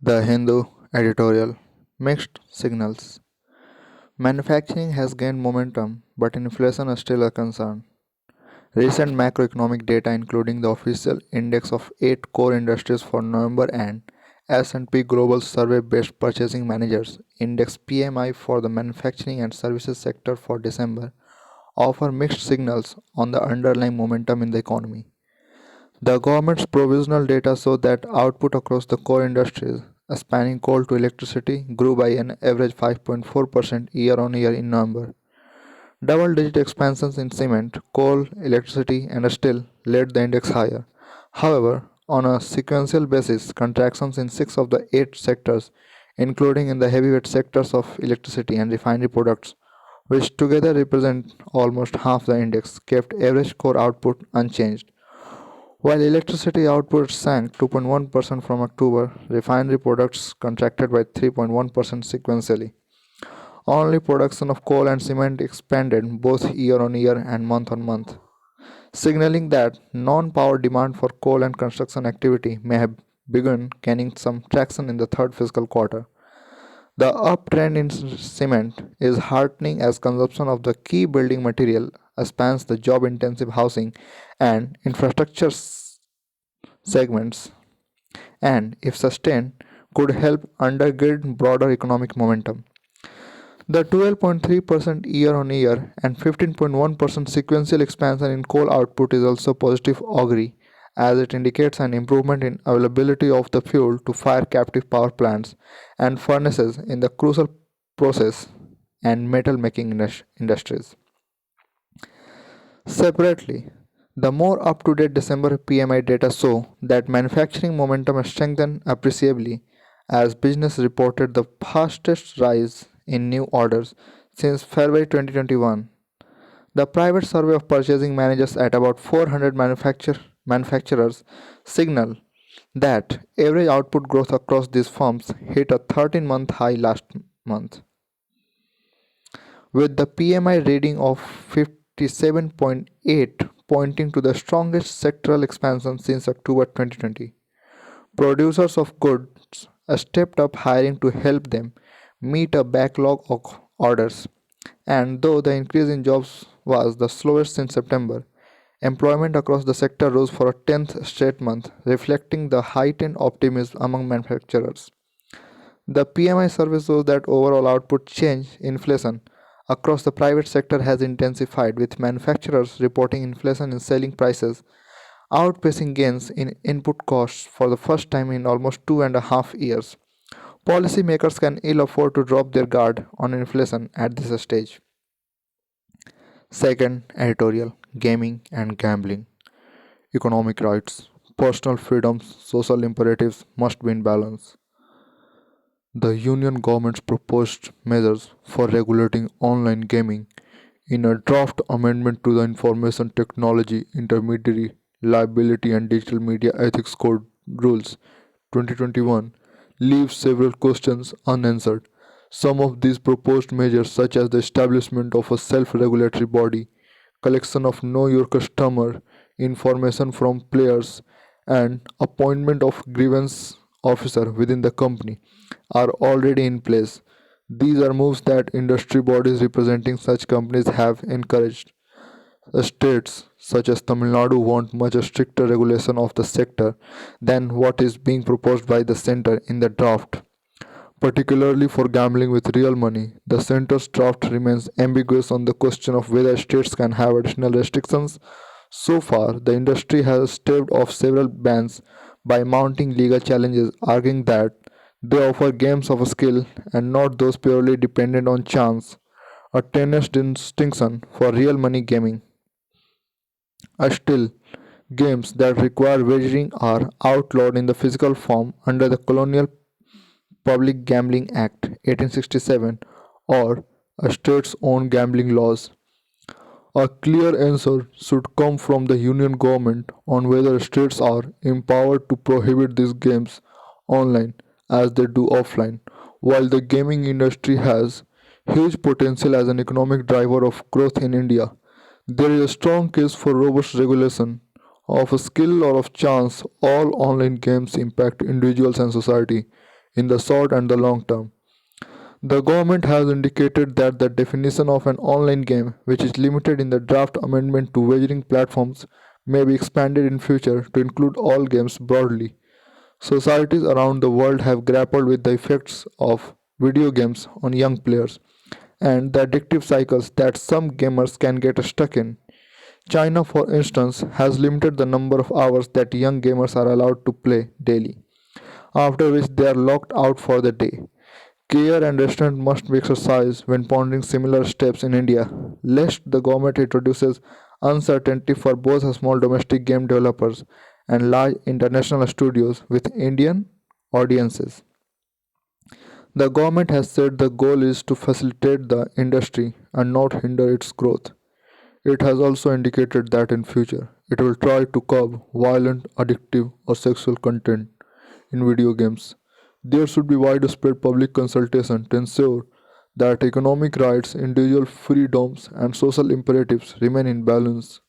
The Hindu editorial Mixed signals. Manufacturing has gained momentum, but inflation is still a concern. Recent macroeconomic data, including the official index of 8 core industries for November and S&P Global survey-based purchasing managers index PMI for the manufacturing and services sector for December, offer mixed signals on the underlying momentum in the economy. The government's provisional data show that output across the core industries, spanning coal to electricity, grew by an average 5.4% year on year in November. Double digit expansions in cement, coal, electricity, and steel led the index higher. However, on a sequential basis, contractions in 6 of the 8 sectors, including in the heavyweight sectors of electricity and refinery products, which together represent almost half the index, kept average core output unchanged. While electricity output sank 2.1% from October, refinery products contracted by 3.1% sequentially. Only production of coal and cement expanded both year on year and month on month, signaling that non power demand for coal and construction activity may have begun gaining some traction in the third fiscal quarter. The uptrend in cement is heartening as consumption of the key building material spans the job intensive housing and infrastructure segments, and, if sustained, could help undergird broader economic momentum. The 12.3% year on year and 15.1% sequential expansion in coal output is also positive augury, as it indicates an improvement in availability of the fuel to fire captive power plants and furnaces in the crucial process and metal making industries. Separately, the more up to date December PMI data show that manufacturing momentum strengthened appreciably as business reported the fastest rise in new orders since February 2021. The private survey of purchasing managers at about 400 manufacturers signal that average output growth across these firms hit a 13-month high last month, with the PMI reading of 57.8 pointing to the strongest sectoral expansion since October 2020. Producers of goods stepped up hiring to help them meet a backlog of orders, and though the increase in jobs was the slowest since September, employment across the sector rose for a 10th straight month, reflecting the heightened optimism among manufacturers. The PMI survey shows that overall output change inflation across the private sector has intensified, with manufacturers reporting inflation in selling prices outpacing gains in input costs for the first time in almost 2.5 years. Policymakers can ill afford to drop their guard on inflation at this stage. Second editorial Gaming and Gambling. Economic rights, personal freedoms, social imperatives must be in balance. The Union government's proposed measures for regulating online gaming in a draft amendment to the Information Technology Intermediary Liability and Digital Media Ethics Code Rules 2021 leaves several questions unanswered. Some of these proposed measures, such as the establishment of a self regulatory body, collection of know your customer information from players, and appointment of grievance officer within the company, are already in place. These are moves that industry bodies representing such companies have encouraged. States such as Tamil Nadu want much stricter regulation of the sector than what is being proposed by the center in the draft. Particularly for gambling with real money, the center's draft remains ambiguous on the question of whether states can have additional restrictions. So far, the industry has staved off several bans by mounting legal challenges, arguing that they offer games of skill and not those purely dependent on chance, a tenuous distinction for real money gaming. Still, games that require wagering are outlawed in the physical form under the Colonial Public Gambling Act 1867 or a state's own gambling laws. A clear answer should come from the Union government on whether states are empowered to prohibit these games online as they do offline. While the gaming industry has huge potential as an economic driver of growth in India, there is a strong case for robust regulation. Of skill or of chance, all online games impact individuals and society. in the short and the long term. The government has indicated that the definition of an online game, which is limited in the draft amendment to wagering platforms, may be expanded in future to include all games broadly. Societies around the world have grappled with the effects of video games on young players and the addictive cycles that some gamers can get stuck in. China, for instance, has limited the number of hours that young gamers are allowed to play daily, after which they are locked out for the day. Care and restraint must be exercised when pondering similar steps in India, lest the government introduces uncertainty for both small domestic game developers and large international studios with Indian audiences. The government has said the goal is to facilitate the industry and not hinder its growth. It has also indicated that in future it will try to curb violent, addictive, or sexual content in video games. There should be widespread public consultation to ensure that economic rights, individual freedoms, and social imperatives remain in balance.